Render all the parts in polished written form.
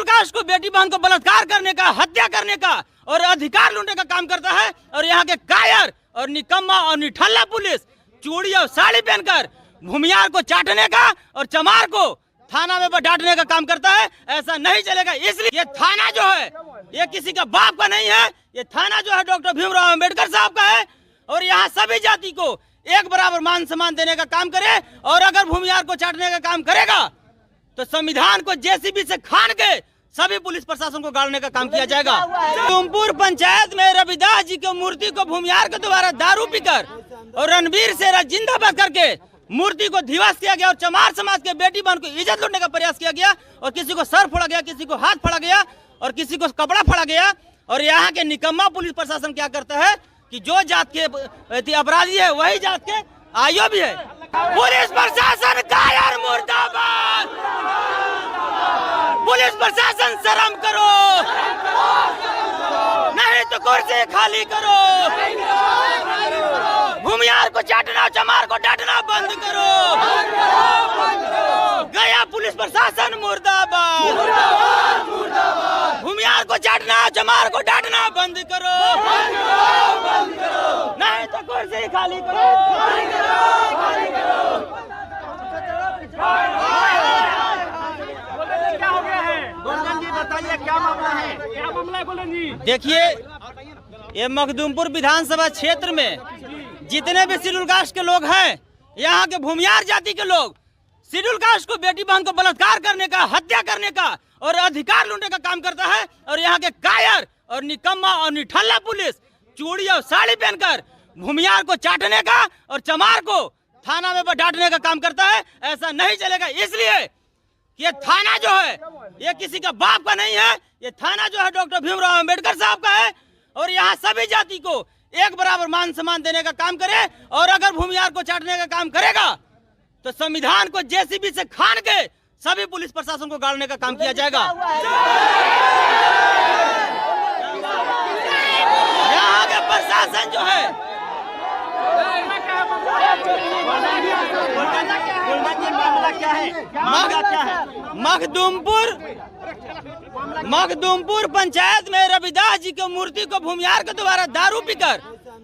Schedule caste को, बेटी बहन को बलात्कार करने का, हत्या करने का और अधिकार लूटने का काम करता है। और यहाँ के कायर और निकम्मा और निठल्ला पुलिस चूड़ी और साड़ी पहनकर भूमियार को चाटने का और चमार को थाना में डांटने का काम करता है। ऐसा नहीं चलेगा। इसलिए ये थाना जो है ये किसी का बाप का नहीं है। ये थाना जो है डॉक्टर भीमराव अंबेडकर साहब का है। और यहाँ सभी जाति को एक बराबर मान सम्मान देने का काम करे। और अगर भूमियार को चाटने का काम करेगा तो संविधान को जेसीबी से खान के सभी पुलिस प्रशासन को गाड़ने का काम किया जाएगा। तुमपुर पंचायत में रविदास जी की मूर्ति को भूमियार के द्वारा दारू पीकर और रणवीर सेरा जिंदाबाद करके मूर्ति को ध्वस्त किया गया और चमार समाज के बेटी बहन को इज्जत लूटने का प्रयास किया गया। और किसी को सर फोड़ा गया, किसी को हाथ फाड़ा गया और किसी को कपड़ा फाड़ा गया। और यहाँ के निकम्मा पुलिस प्रशासन क्या करता है कि जो जात के अपराधी है वही जात के आयो भी है। पुलिस प्रशासन कायर मुर्दाबाद। पुलिस प्रशासन शर्म करो, नहीं तो कुर्सी खाली करो। भूमियार को चाटना, चमार को डांटना बंद करो। गया पुलिस प्रशासन मुर्दाबाद। भूमियार को चाटना, चमार को डांटना बंद करो, नहीं तो कुर्सी खाली करो। क्या हो गया है गोल्डन जी, बताइए क्या मामला है? क्या मामला है गोल्डन जी? देखिए, ये मखदूमपुर विधानसभा क्षेत्र में जितने भी शेड्यूल कास्ट के लोग हैं, यहाँ के भूमियार जाति के लोग शेड्यूल कास्ट को, बेटी बहन को बलात्कार करने का, हत्या करने का और अधिकार लूटने का काम करता है। और यहाँ के कायर और निकम्मा और निठल्ला पुलिस चूड़ी और साड़ी पहनकर भूमियार को चाटने का और चमार को थाना में डांटने का काम करता है। ऐसा नहीं चलेगा। इसलिए ये थाना जो है ये किसी का बाप का नहीं है। ये थाना जो है डॉक्टर भीमराव अंबेडकर साहब का है। और यहाँ सभी जाति को एक बराबर मान सम्मान देने का काम करे। और अगर भूमियार को चाटने का काम करेगा तो संविधान को जेसीबी से खान के सभी पुलिस प्रशासन को गाड़ने का काम किया जाएगा। यहाँ के प्रशासन जो है मखदूमपुर पंचायत में रविदास जी की मूर्ति को भूमियार के द्वारा दारू पीकर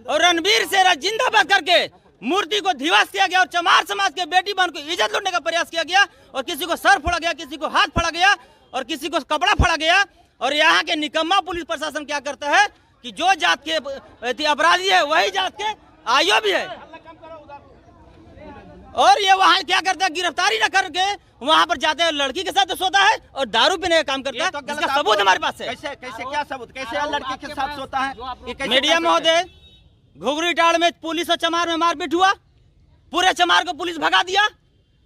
और रणवीर सेरा जिंदाबाद करके मूर्ति को ध्वस्त किया गया और चमार समाज के बेटी बहन को इज्जत लूटने का प्रयास किया गया। और किसी को सर फोड़ा गया, किसी को हाथ फाड़ा गया और किसी को कपड़ा फाड़ा गया। और यहाँ के निकम्मा पुलिस प्रशासन क्या करता है कि जो जात के अपराधी है वही जात के आयो भी है। और ये वहाँ क्या करता है, गिरफ्तारी न करके वहाँ पर जाते हैं, लड़की के साथ सोता है और दारू पीने का काम करता है। तो इसका सबूत हमारे पास है। कैसे क्या सबूत? कैसे लड़की के साथ सोता है? मीडिया महोदय, घुघरी टाड़ में पुलिस और चमार में मारपीट हुआ, पूरे चमार को पुलिस भगा दिया।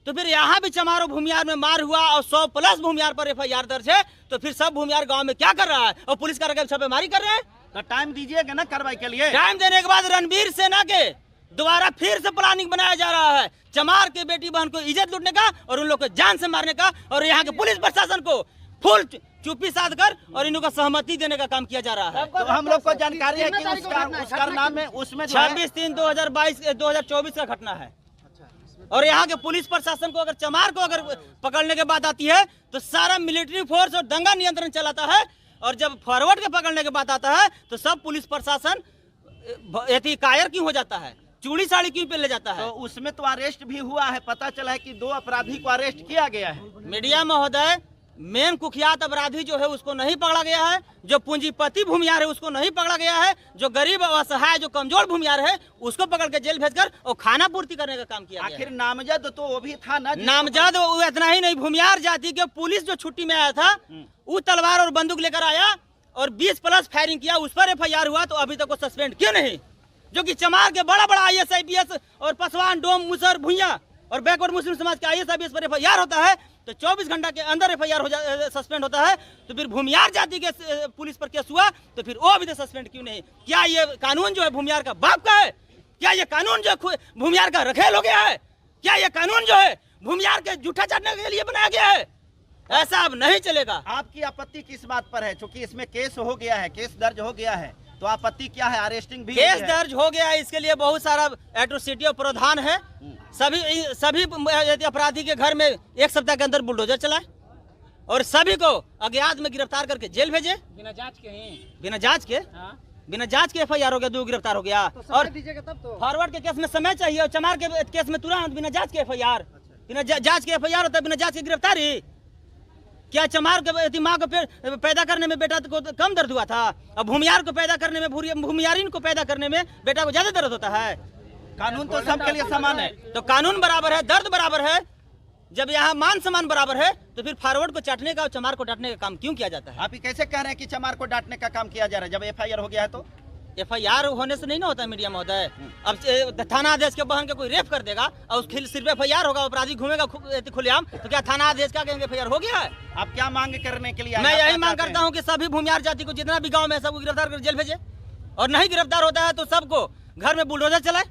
तो फिर यहाँ भी चमार और भूमियार में मार हुआ और 100+ भूमियार पर FIR दर्ज है। तो फिर सब भूमियार गांव में क्या कर रहा है और पुलिस का छापेमारी कर रहे हैं। तो टाइम दीजिएगा ना कार्रवाई के लिए। टाइम देने के बाद रणवीर सेना के दोबारा फिर से प्लानिंग बनाया जा रहा है चमार के बेटी बहन को इज्जत लूटने का और उन लोग को जान से मारने का। और यहाँ के पुलिस प्रशासन को फुल चुप्पी साध कर और इन लोगों को सहमति देने का काम किया जा रहा है। तो हम लोग को जानकारी है कि उसका नाम है उसमें 26/3/2024 का घटना है। और यहाँ के पुलिस प्रशासन को अगर चमार को अगर पकड़ने के बाद आती है तो सारा मिलिट्री फोर्स और दंगा नियंत्रण चलाता है। और जब फॉरवर्ड के पकड़ने के बाद आता है तो सब पुलिस प्रशासन कायर क्यों हो जाता है, चूड़ी साड़ी क्यों पे ले जाता है। तो उसमें तो अरेस्ट भी हुआ है, पता चला है कि 2 अपराधी को अरेस्ट किया गया है। मीडिया महोदय, मेन कुख्यात अपराधी जो है उसको नहीं पकड़ा गया है। जो पूंजीपति भूमियार है उसको नहीं पकड़ा गया है। जो गरीब असहाय जो कमजोर भूमियार है उसको पकड़ के जेल भेजकर और खाना पूर्ति करने का काम किया। आखिर नामजद तो वो भी था ना। नामजद इतना ही नहीं, भूमियार जाति के पुलिस जो छुट्टी में आया था वो तलवार और बंदूक लेकर आया और 20+ फायरिंग किया, उस पर FIR हुआ। तो अभी तक वो सस्पेंड क्यों नहीं? जो कि चमार के बड़ा बड़ा IAS IPS और पासवान, डोम, मुसर, भुइया और बैकवर्ड मुस्लिम समाज के IAS IPS पर FIR होता है तो 24 घंटा के अंदर FIR सस्पेंड होता है। तो फिर भूमियार जाति के पुलिस पर केस हुआ तो फिर वो अभी तक सस्पेंड क्यों नहीं? क्या ये कानून जो है भूमियार का बाप का है? क्या ये कानून जो भूमियार का रखेल हो गया है? क्या ये कानून जो है भूमियार के जूठा चाटने के लिए बनाया गया है? ऐसा अब नहीं चलेगा। आपकी आपत्ति किस बात पर है? क्योंकि इसमें केस हो गया है, केस दर्ज हो गया है, तो आपत्ति क्या है? अरेस्टिंग भी केस दर्ज हो गया है, इसके लिए बहुत सारा एट्रोसिटी और प्रावधान है। सभी अपराधी के घर में 1 सप्ताह के अंदर बुलडोजर चलाए, और सभी को अज्ञात में गिरफ्तार करके जेल भेजे बिना जांच के ही। बिना जांच के। हाँ। बिना जांच के FIR हो गया, 2 गिरफ्तार हो गया। तो और दीजिएगा तब तो। फॉरवर्ड के केस में समय चाहिए और चमार के केस में तुरंत बिना जांच के FIR। बिना जांच के FIR होता है, बिना जांच की गिरफ्तारी। क्या चमार के माँ को पैदा करने में बेटा को कम दर्द हुआ था? अब भूमियार को पैदा करने में, भूमियारिन को पैदा करने में बेटा को ज्यादा दर्द होता है। कानून तो सबके लिए समान है। तो कानून बराबर है, दर्द बराबर है। जब यहाँ मान सम्मान बराबर है तो फिर फॉरवर्ड को चाटने का और चमार को डांटने का काम क्यों किया जाता है? आप ही कैसे कह रहे हैं कि चमार को डांटने का काम किया जा रहा है जब FIR हो गया है? तो FIR होने से नहीं ना होता है मीडिया महोदय। अब थाना अध्यक्ष के बहन के कोई रेप कर देगा और उसके सिर पे FIR होगा, अपराधी घूमेगा खुलेआम, तो क्या थाना अध्यक्ष क्या कहेंगे FIR हो गया है? आप क्या मांग करने के लिए आए? मैं आप यही क्या मांग चाहते करता हूँ कि सभी भूमियार जाति को जितना भी गांव में है सबको गिरफ्तार कर जेल भेजे, और नहीं गिरफ्तार होता है तो सबको घर में बुलडोजर चलाए।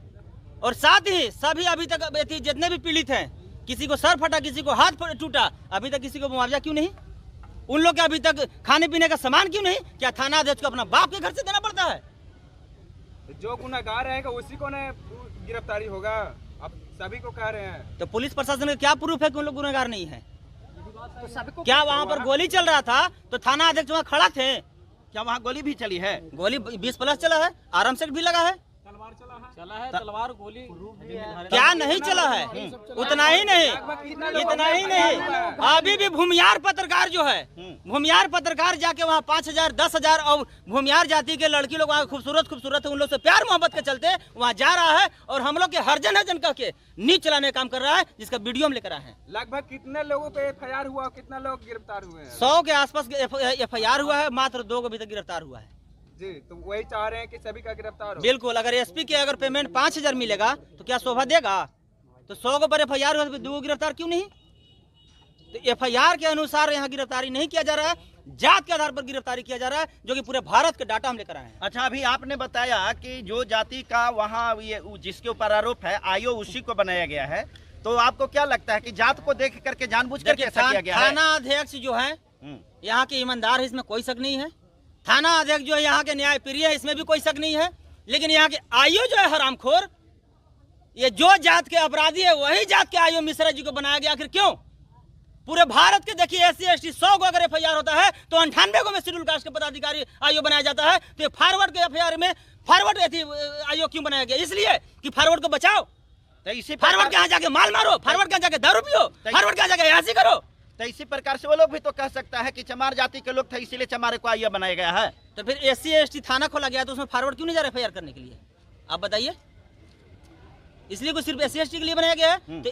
और साथ ही सभी अभी तक जितने भी पीड़ित हैं, किसी को सर फटा, किसी को हाथ टूटा, अभी तक किसी को मुआवजा क्यों नहीं? उन लोग के अभी तक खाने पीने का सामान क्यों नहीं? क्या थाना अध्यक्ष को अपना बाप के घर से देना पड़ता है? जो गुनाहगार रहेगा उसी को न गिरफ्तारी होगा। अब सभी को कह रहे हैं। तो पुलिस प्रशासन का क्या प्रूफ है कि उन लोग गुनहगार नहीं है? तो सबको क्या वहाँ पर गोली चल रहा था तो थाना अध्यक्ष वहाँ खड़ा थे? क्या वहाँ गोली भी चली है? गोली 20+ चला है, आराम से भी लगा है। चला है तलवार गोली क्या नहीं चला है? उतना ही नहीं, इतना ही नहीं, अभी भी भूमियार पत्रकार जो है, भूमियार पत्रकार जाके वहाँ 5,000 10,000 और भूमियार जाति के लड़की लोग वहाँ खूबसूरत है, उन लोग से प्यार मोहब्बत के चलते वहाँ जा रहा है और हम लोग के हर्जन कह के नीच चलाने का काम कर रहा है, जिसका वीडियो हम लेकर आए हैं। लगभग कितने लोगों पे FIR हुआ, कितना लोग गिरफ्तार हुए हैं? 100 के आसपास FIR हुआ है, मात्र 2 को अभी तक गिरफ्तार हुआ है। जी, तो वही चाह रहे हैं कि सभी का गिरफ्तार हो। बिल्कुल, अगर SP के अगर पेमेंट 5,000 मिलेगा तो क्या शोभा देगा? तो 100 के ऊपर FIR हुआ तो 2 गिरफ्तार क्यों नहीं? तो FIR के अनुसार यहाँ गिरफ्तारी नहीं किया जा रहा है, जात के आधार पर गिरफ्तारी किया जा रहा है, जो कि पूरे भारत के डाटा हम लेकर आए हैं। अच्छा, अभी आपने बताया कि जो जाति का वहाँ ये जिसके ऊपर आरोप है आयो उसी को बनाया गया है, तो आपको क्या लगता है कि जात को देख करके जानबूझ करके ऐसा किया गया है? थाना अध्यक्ष जो है यहाँ के ईमानदार है, इसमें कोई शक नहीं है। थाना अध्यक्ष जो है यहाँ के न्याय प्रिय है, इसमें भी कोई शक नहीं है। लेकिन यहाँ के आयो जो है हरामखोर, ये जो जात के अपराधी है वही जात के आयो मिश्रा जी को बनाया गया। आखिर क्यों? पूरे भारत के देखिए SC ST 100 को अगर FIR होता है तो 98 को में शेड्यूल कास्ट के पदाधिकारी आयोग बनाया जाता है। तो फॉरवर्ड के FIR में फॉरवर्ड आयोग क्यों बनाया गया? इसलिए कि फॉरवर्ड को बचाओ। तो इसी फॉरवर्ड के यहाँ जाके माल मारो, फॉरवर्ड के यहाँ जाके दारू पियो, फॉरवर्ड के यहाँ जाके ऐसी करो। तो इसी प्रकार से वो लोग भी तो कह सकता है कि चमार जाति के लोग थे इसीलिए चमारे को आइया बनाया गया है। तो फिर SC ST थाना खोला गया तो उसमें फॉरवर्ड क्यों नहीं जा रहा FIR करने के लिए? आप बताइए। इसलिए कोई सिर्फ SC ST के लिए बनाया गया है? तो